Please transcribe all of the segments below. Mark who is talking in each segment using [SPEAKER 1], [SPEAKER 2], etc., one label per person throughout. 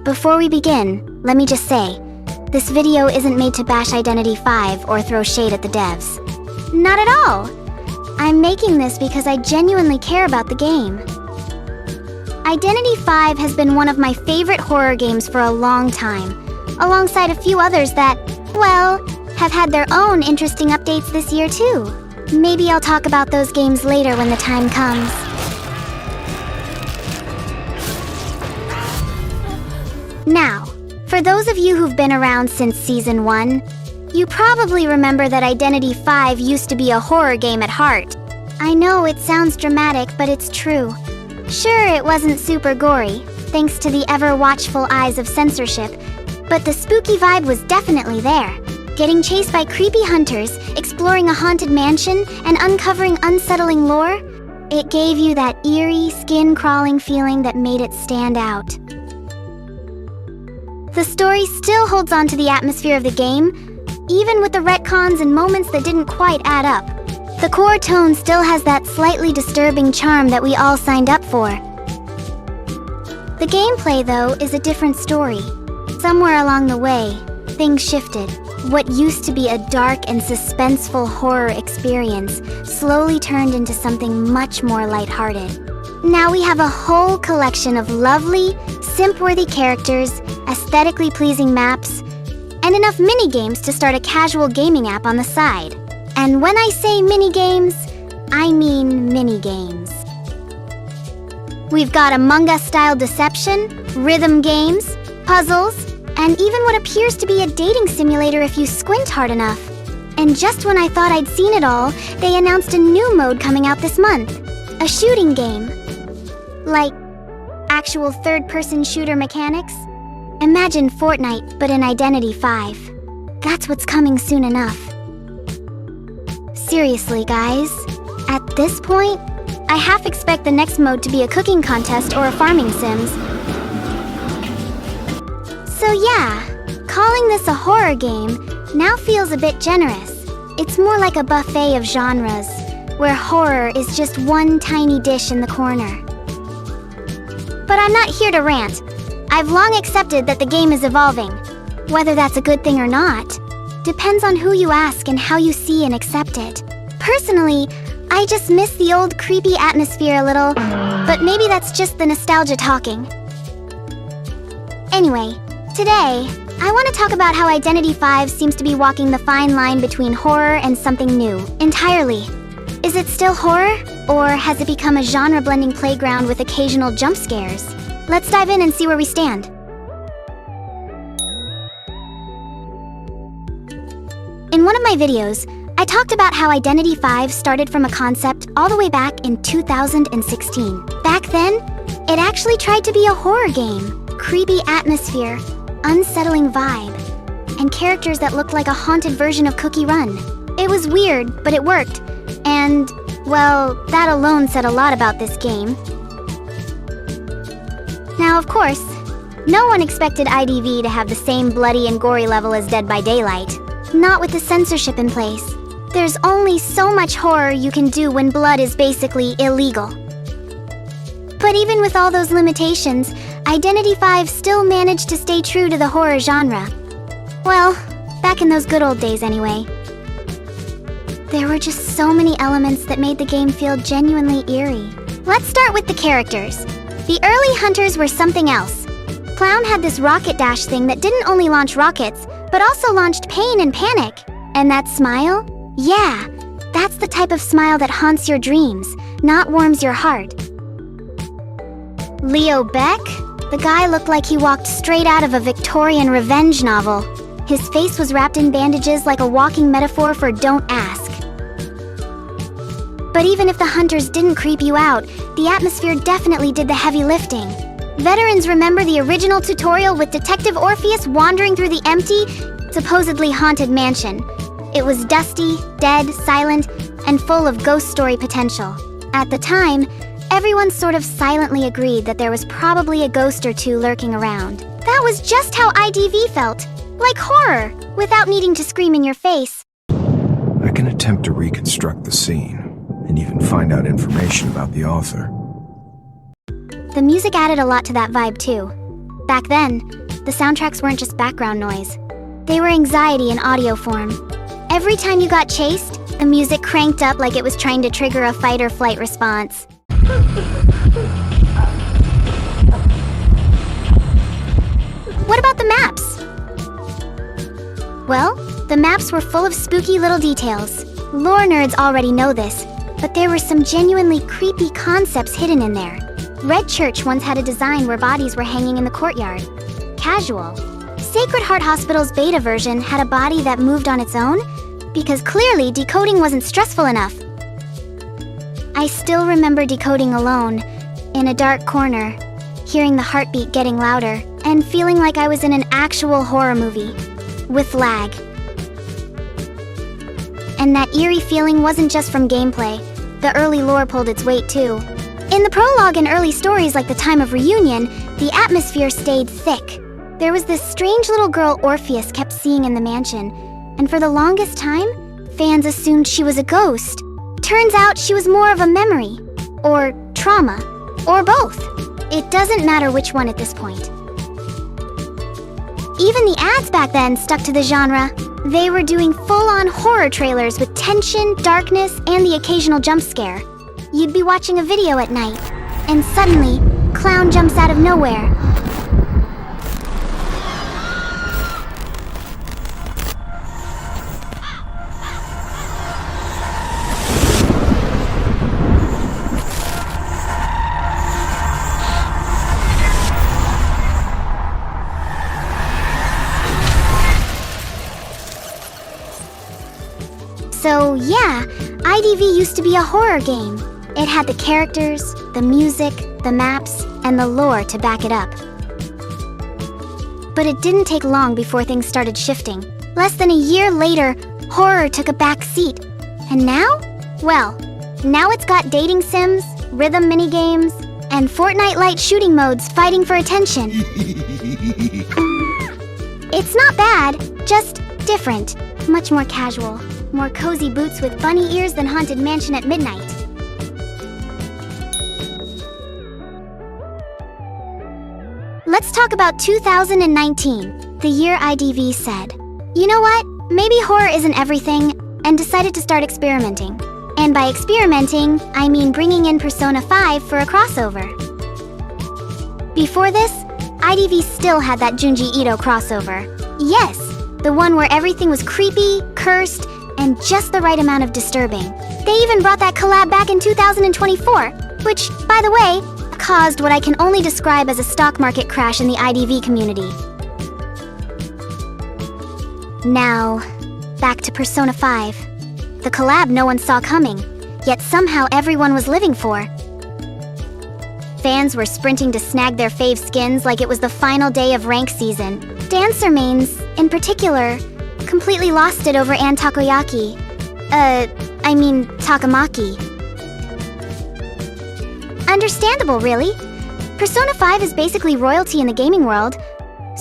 [SPEAKER 1] Before we begin, let me just say, this video isn't made to bash Identity V or throw shade at the devs. Not at all! I'm making this because I genuinely care about the game. Identity V has been one of my favorite horror games for a long time, alongside a few others that, well, have had their own interesting updates this year too. Maybe I'll talk about those games later when the time comes. Now, for those of you who've been around since Season 1, you probably remember that Identity V used to be a horror game at heart. I know it sounds dramatic, but it's true. Sure, it wasn't super gory, thanks to the ever-watchful eyes of censorship, but the spooky vibe was definitely there. Getting chased by creepy hunters, exploring a haunted mansion, and uncovering unsettling lore, it gave you that eerie, skin-crawling feeling that made it stand out. The story still holds on to the atmosphere of the game, even with the retcons and moments that didn't quite add up. The core tone still has that slightly disturbing charm that we all signed up for. The gameplay, though, is a different story. Somewhere along the way, things shifted. What used to be a dark and suspenseful horror experience slowly turned into something much more lighthearted. Now we have a whole collection of lovely, simp-worthy characters, aesthetically pleasing maps, and enough minigames to start a casual gaming app on the side. And when I say minigames, I mean minigames. We've got Among Us-style deception, rhythm games, puzzles, and even what appears to be a dating simulator if you squint hard enough. And just when I thought I'd seen it all, they announced a new mode coming out this month. A shooting game. Like, actual third-person shooter mechanics? Imagine Fortnite, but in Identity V. That's what's coming soon enough. Seriously, guys, at this point, I half expect the next mode to be a cooking contest or a farming sims. So yeah, calling this a horror game now feels a bit generous. It's more like a buffet of genres, where horror is just one tiny dish in the corner. But I'm not here to rant. I've long accepted that the game is evolving. Whether that's a good thing or not depends on who you ask and how you see and accept it. Personally, I just miss the old creepy atmosphere a little, but maybe that's just the nostalgia talking. Anyway, today, I want to talk about how Identity V seems to be walking the fine line between horror and something new, entirely. Is it still horror, or has it become a genre-blending playground with occasional jump scares? Let's dive in and see where we stand. In one of my videos, I talked about how Identity V started from a concept all the way back in 2016. Back then, it actually tried to be a horror game. Creepy atmosphere, unsettling vibe, and characters that looked like a haunted version of Cookie Run. It was weird, but it worked. And, well, that alone said a lot about this game. Now, of course, no one expected IDV to have the same bloody and gory level as Dead by Daylight. Not with the censorship in place. There's only so much horror you can do when blood is basically illegal. But even with all those limitations, Identity V still managed to stay true to the horror genre. Well, back in those good old days anyway. There were just so many elements that made the game feel genuinely eerie. Let's start with the characters. The early hunters were something else. Clown had this rocket dash thing that didn't only launch rockets, but also launched pain and panic. And that smile? Yeah, that's the type of smile that haunts your dreams, not warms your heart. Leo Beck? The guy looked like he walked straight out of a Victorian revenge novel. His face was wrapped in bandages like a walking metaphor for don't ask. But even if the hunters didn't creep you out, the atmosphere definitely did the heavy lifting. Veterans remember the original tutorial with Detective Orpheus wandering through the empty, supposedly haunted mansion. It was dusty, dead, silent, and full of ghost story potential. At the time, everyone sort of silently agreed that there was probably a ghost or two lurking around. That was just how IDV felt, like horror, without needing to scream in your face.
[SPEAKER 2] I can attempt to reconstruct the scene, and even find out information about the author.
[SPEAKER 1] The music added a lot to that vibe too. Back then, the soundtracks weren't just background noise. They were anxiety in audio form. Every time you got chased, the music cranked up like it was trying to trigger a fight or flight response. What about the maps? Well, the maps were full of spooky little details. Lore nerds already know this, but there were some genuinely creepy concepts hidden in there. Red Church once had a design where bodies were hanging in the courtyard. Casual. Sacred Heart Hospital's beta version had a body that moved on its own, because clearly decoding wasn't stressful enough. I still remember decoding alone, in a dark corner, hearing the heartbeat getting louder, and feeling like I was in an actual horror movie, with lag. And that eerie feeling wasn't just from gameplay. The early lore pulled its weight too. In the prologue and early stories like the Time of Reunion, the atmosphere stayed thick. There was this strange little girl Orpheus kept seeing in the mansion, and for the longest time, fans assumed she was a ghost. Turns out she was more of a memory, or trauma, or both. It doesn't matter which one at this point. Even the ads back then stuck to the genre. They were doing full-on horror trailers with tension, darkness, and the occasional jump scare. You'd be watching a video at night, and suddenly, clown jumps out of nowhere. So yeah, IDV used to be a horror game. It had the characters, the music, the maps, and the lore to back it up. But it didn't take long before things started shifting. Less than a year later, horror took a back seat. And now? Well, now it's got dating sims, rhythm minigames, and Fortnite-like shooting modes fighting for attention. It's not bad, just different, much more casual. More cozy boots with bunny ears than Haunted Mansion at midnight. Let's talk about 2019, the year IDV said, "You know what? Maybe horror isn't everything," and decided to start experimenting. And by experimenting, I mean bringing in Persona 5 for a crossover. Before this, IDV still had that Junji Ito crossover. Yes, the one where everything was creepy, cursed, and just the right amount of disturbing. They even brought that collab back in 2024, which, by the way, caused what I can only describe as a stock market crash in the IDV community. Now, back to Persona 5. The collab no one saw coming, yet somehow everyone was living for. Fans were sprinting to snag their fave skins like it was the final day of rank season. Dancer mains, in particular, completely lost it over Ann Takoyaki. Takamaki. Understandable, really. Persona 5 is basically royalty in the gaming world.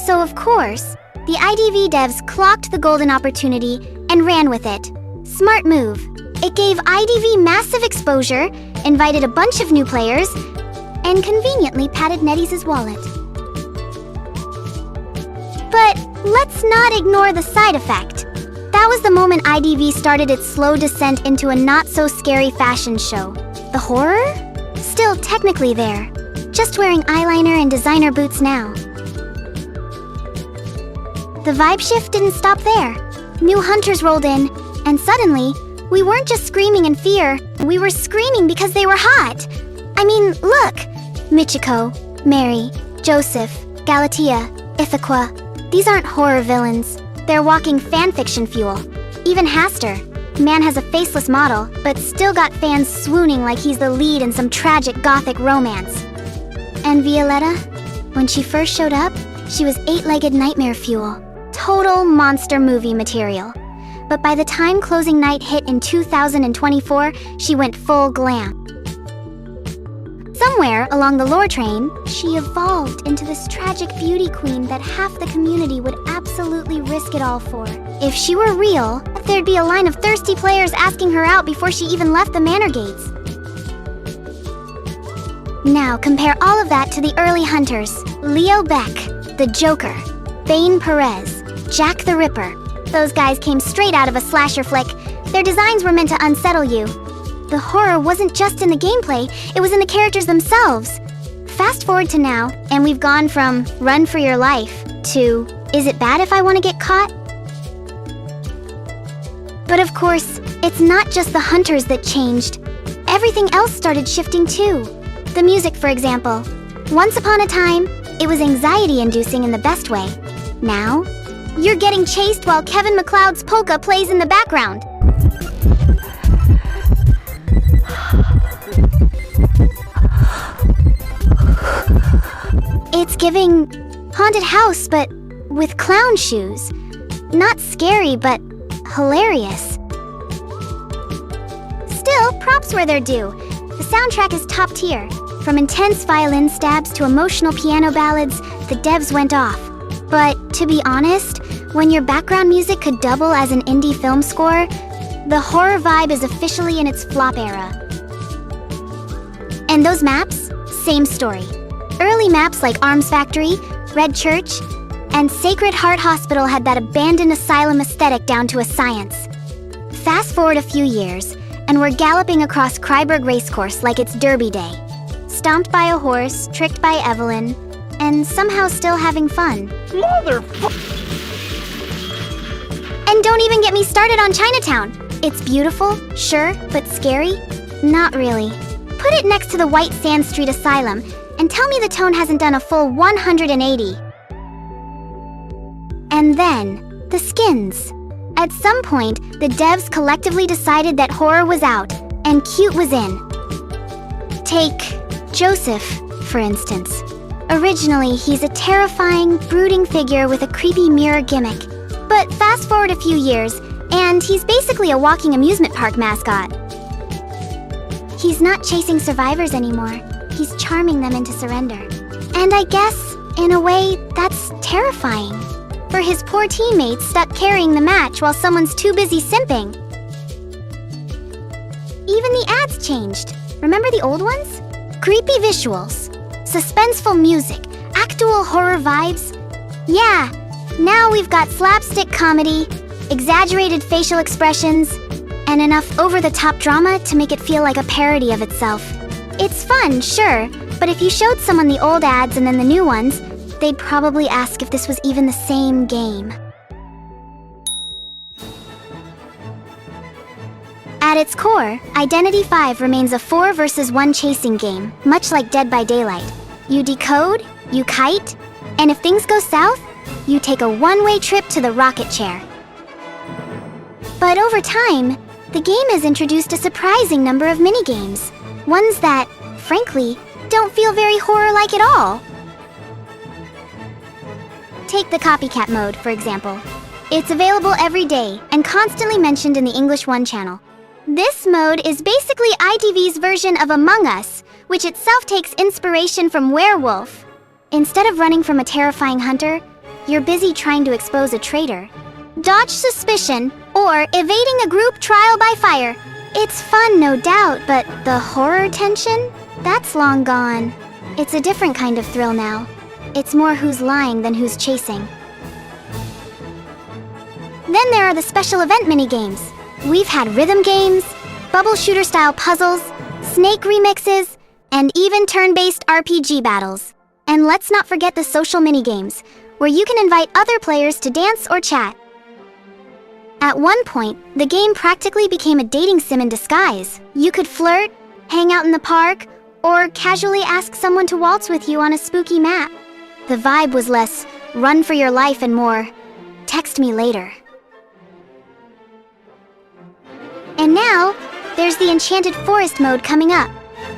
[SPEAKER 1] So of course, the IDV devs clocked the golden opportunity and ran with it. Smart move. It gave IDV massive exposure, invited a bunch of new players, and conveniently padded NetEase's wallet. But let's not ignore the side effect. That was the moment IDV started its slow descent into a not-so-scary fashion show. The horror? Still technically there, just wearing eyeliner and designer boots now. The vibe shift didn't stop there. New hunters rolled in, and suddenly, we weren't just screaming in fear, we were screaming because they were hot. I mean, look! Michiko, Mary, Joseph, Galatea, Ithaca. These aren't horror villains. They're walking fanfiction fuel. Even Haster. Man has a faceless model, but still got fans swooning like he's the lead in some tragic gothic romance. And Violetta? When she first showed up, she was eight-legged nightmare fuel. Total monster movie material. But by the time closing night hit in 2024, she went full glam. Somewhere along the lore train, she evolved into this tragic beauty queen that half the community would absolutely risk it all for. If she were real, there'd be a line of thirsty players asking her out before she even left the manor gates. Now compare all of that to the early hunters. Leo Beck, The Joker, Bane Perez, Jack the Ripper. Those guys came straight out of a slasher flick. Their designs were meant to unsettle you. The horror wasn't just in the gameplay, it was in the characters themselves. Fast forward to now, and we've gone from run for your life to is it bad if I want to get caught? But of course, it's not just the hunters that changed. Everything else started shifting too. The music, for example. Once upon a time, it was anxiety-inducing in the best way. Now, you're getting chased while Kevin MacLeod's polka plays in the background. It's giving haunted house, but with clown shoes. Not scary, but hilarious. Still, props where they're due. The soundtrack is top tier. From intense violin stabs to emotional piano ballads, the devs went off. But to be honest, when your background music could double as an indie film score, the horror vibe is officially in its flop era. And those maps? Same story. Early maps like Arms Factory, Red Church, and Sacred Heart Hospital had that abandoned asylum aesthetic down to a science. Fast forward a few years, and we're galloping across Kryberg Racecourse like it's Derby Day. Stomped by a horse, tricked by Evelyn, and somehow still having fun. And don't even get me started on Chinatown. It's beautiful, sure, but scary? Not really. Put it next to the White Sand Street Asylum, and tell me the tone hasn't done a full 180. And then, the skins. At some point, the devs collectively decided that horror was out, and cute was in. Take Joseph, for instance. Originally, he's a terrifying, brooding figure with a creepy mirror gimmick. But fast forward a few years, and he's basically a walking amusement park mascot. He's not chasing survivors anymore. He's charming them into surrender. And I guess, in a way, that's terrifying. For his poor teammates stuck carrying the match while someone's too busy simping. Even the ads changed. Remember the old ones? Creepy visuals, suspenseful music, actual horror vibes. Yeah, now we've got slapstick comedy, exaggerated facial expressions, and enough over-the-top drama to make it feel like a parody of itself. It's fun, sure, but if you showed someone the old ads and then the new ones, they'd probably ask if this was even the same game. At its core, Identity V remains a 4 versus 1 chasing game, much like Dead by Daylight. You decode, you kite, and if things go south, you take a one-way trip to the rocket chair. But over time, the game has introduced a surprising number of minigames, ones that, frankly, don't feel very horror-like at all. Take the copycat mode, for example. It's available every day and constantly mentioned in the English One channel. This mode is basically ITV's version of Among Us, which itself takes inspiration from Werewolf. Instead of running from a terrifying hunter, you're busy trying to expose a traitor, dodge suspicion, or evading a group trial by fire. It's fun, no doubt, but the horror tension? That's long gone. It's a different kind of thrill now. It's more who's lying than who's chasing. Then there are the special event minigames. We've had rhythm games, bubble shooter-style puzzles, snake remixes, and even turn-based RPG battles. And let's not forget the social minigames, where you can invite other players to dance or chat. At one point, the game practically became a dating sim in disguise. You could flirt, hang out in the park, or casually ask someone to waltz with you on a spooky map. The vibe was less run for your life and more text me later. And now, there's the Enchanted Forest mode coming up.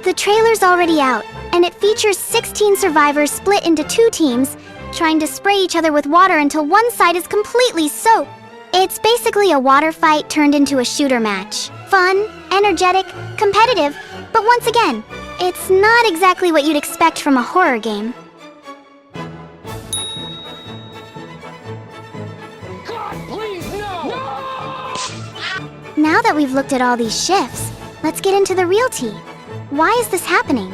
[SPEAKER 1] The trailer's already out, and it features 16 survivors split into 2 teams, trying to spray each other with water until one side is completely soaked. It's basically a water fight turned into a shooter match. Fun, energetic, competitive, but once again, it's not exactly what you'd expect from a horror game. Now that we've looked at all these shifts, let's get into the real tea. Why is this happening?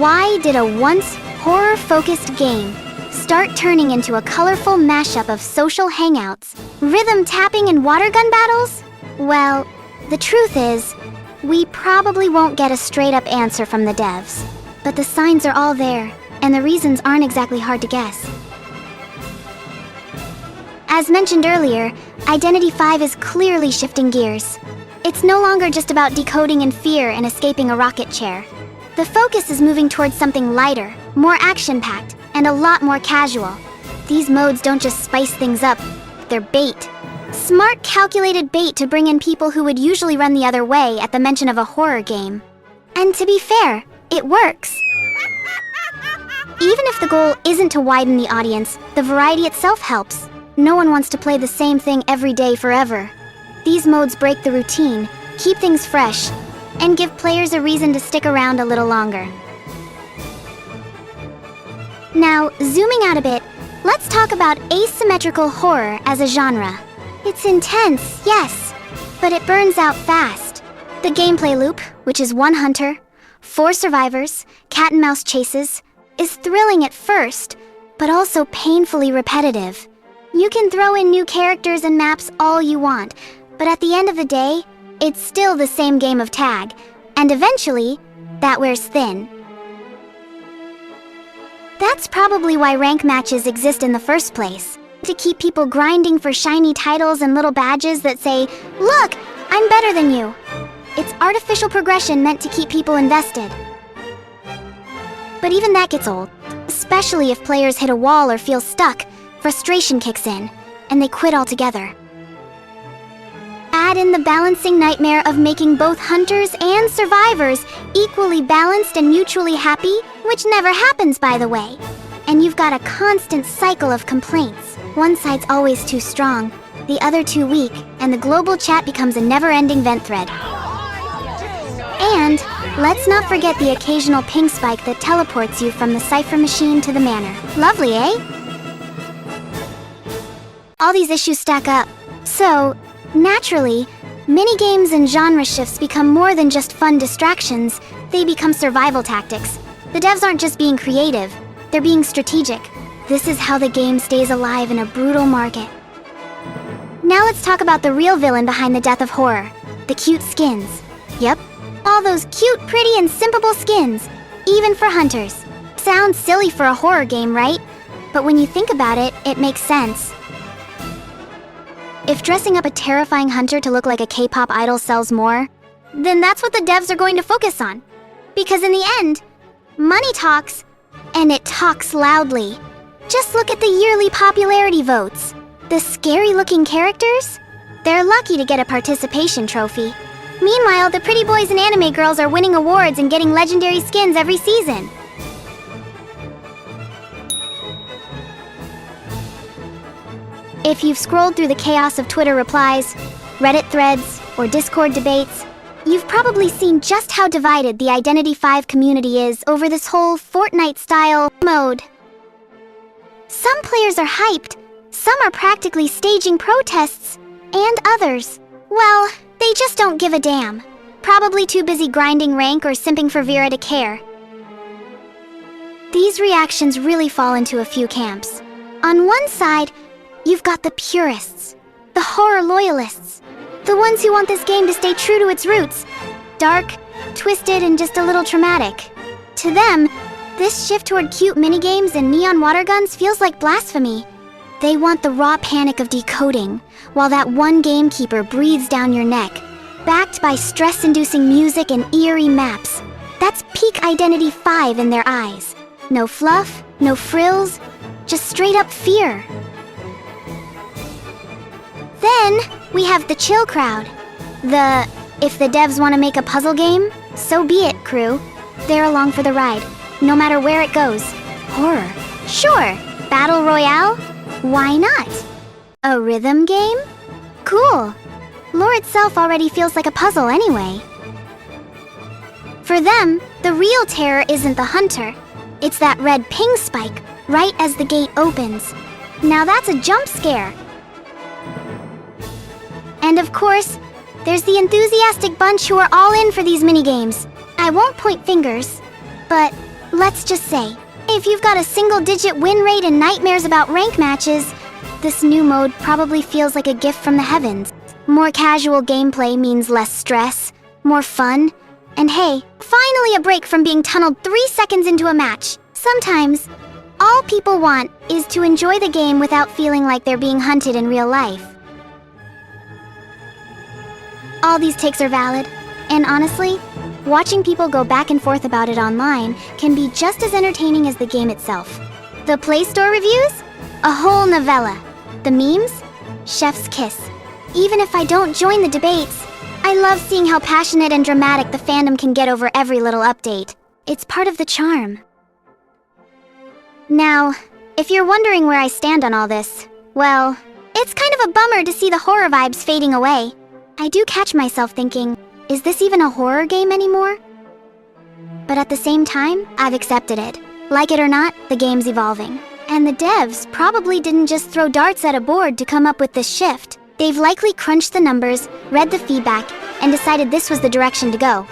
[SPEAKER 1] Why did a once horror-focused game start turning into a colorful mashup of social hangouts, rhythm tapping, and water gun battles? Well, the truth is, we probably won't get a straight-up answer from the devs. But the signs are all there, and the reasons aren't exactly hard to guess. As mentioned earlier, Identity V is clearly shifting gears. It's no longer just about decoding in fear and escaping a rocket chair. The focus is moving towards something lighter, more action-packed, and a lot more casual. These modes don't just spice things up, they're bait. Smart, calculated bait to bring in people who would usually run the other way at the mention of a horror game. And to be fair, it works. Even if the goal isn't to widen the audience, the variety itself helps. No one wants to play the same thing every day forever. These modes break the routine, keep things fresh, and give players a reason to stick around a little longer. Now, zooming out a bit, let's talk about asymmetrical horror as a genre. It's intense, yes, but it burns out fast. The gameplay loop, which is one hunter, 4 survivors, cat and mouse chases, is thrilling at first, but also painfully repetitive. You can throw in new characters and maps all you want, but at the end of the day, it's still the same game of tag, and eventually, that wears thin. That's probably why rank matches exist in the first place, to keep people grinding for shiny titles and little badges that say, "Look, I'm better than you." It's artificial progression meant to keep people invested. But even that gets old, especially if players hit a wall or feel stuck. Frustration kicks in, and they quit altogether. Add in the balancing nightmare of making both hunters and survivors equally balanced and mutually happy, which never happens, by the way. And you've got a constant cycle of complaints. One side's always too strong, the other too weak, and the global chat becomes a never-ending vent thread. And let's not forget the occasional ping spike that teleports you from the cipher machine to the manor. Lovely, eh? All these issues stack up. So, naturally, minigames and genre shifts become more than just fun distractions, they become survival tactics. The devs aren't just being creative, they're being strategic. This is how the game stays alive in a brutal market. Now let's talk about the real villain behind the death of horror, the cute skins. Yep, all those cute, pretty, and simpable skins, even for hunters. Sounds silly for a horror game, right? But when you think about it, it makes sense. If dressing up a terrifying hunter to look like a K-pop idol sells more, then that's what the devs are going to focus on. Because in the end, money talks, and it talks loudly. Just look at the yearly popularity votes. The scary-looking characters? They're lucky to get a participation trophy. Meanwhile, the pretty boys and anime girls are winning awards and getting legendary skins every season. If you've scrolled through the chaos of Twitter replies, Reddit threads, or Discord debates, you've probably seen just how divided the Identity V community is over this whole Fortnite-style mode. Some players are hyped, some are practically staging protests, and others, well, they just don't give a damn. Probably too busy grinding rank or simping for Vera to care. These reactions really fall into a few camps. On one side, you've got the purists, the horror loyalists, the ones who want this game to stay true to its roots, dark, twisted, and just a little traumatic. To them, this shift toward cute minigames and neon water guns feels like blasphemy. They want the raw panic of decoding, while that one gamekeeper breathes down your neck, backed by stress-inducing music and eerie maps. That's peak Identity V in their eyes. No fluff, no frills, just straight-up fear. Then, we have the chill crowd. The, if the devs want to make a puzzle game, so be it, crew. They're along for the ride, no matter where it goes. Horror? Sure. Battle Royale? Why not? A rhythm game? Cool. Lore itself already feels like a puzzle anyway. For them, the real terror isn't the hunter. It's that red ping spike, right as the gate opens. Now that's a jump scare. And of course, there's the enthusiastic bunch who are all in for these minigames. I won't point fingers, but let's just say, If you've got a single-digit win rate and nightmares about rank matches, this new mode probably feels like a gift from the heavens. More casual gameplay means less stress, more fun, and hey, finally a break from being tunneled 3 seconds into a match. Sometimes, all people want is to enjoy the game without feeling like they're being hunted in real life. All these takes are valid, and honestly, watching people go back and forth about it online can be just as entertaining as the game itself. The Play Store reviews? A whole novella. The memes? Chef's kiss. Even if I don't join the debates, I love seeing how passionate and dramatic the fandom can get over every little update. It's part of the charm. Now, if you're wondering where I stand on all this, well, it's kind of a bummer to see the horror vibes fading away. I do catch myself thinking, is this even a horror game anymore? But at the same time, I've accepted it. Like it or not, the game's evolving. And the devs probably didn't just throw darts at a board to come up with this shift. They've likely crunched the numbers, read the feedback, and decided this was the direction to go.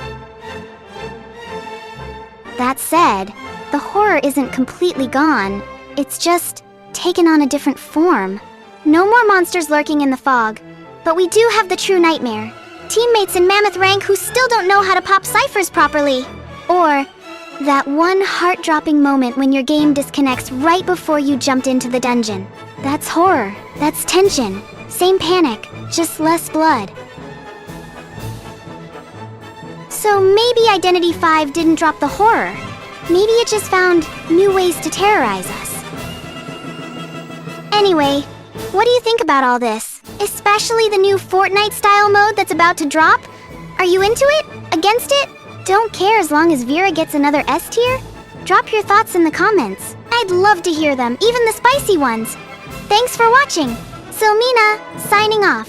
[SPEAKER 1] That said, the horror isn't completely gone. It's just taken on a different form. No more monsters lurking in the fog, but we do have the true nightmare. Teammates in Mammoth rank who still don't know how to pop ciphers properly. Or that one heart-dropping moment when your game disconnects right before you jumped into the dungeon. That's horror. That's tension. Same panic, just less blood. So maybe Identity 5 didn't drop the horror. Maybe it just found new ways to terrorize us. Anyway, what do you think about all this? Especially the new Fortnite-style mode that's about to drop? Are you into it? Against it? Don't care as long as Vera gets another S tier? Drop your thoughts in the comments. I'd love to hear them, even the spicy ones. Thanks for watching. Silmina, signing off.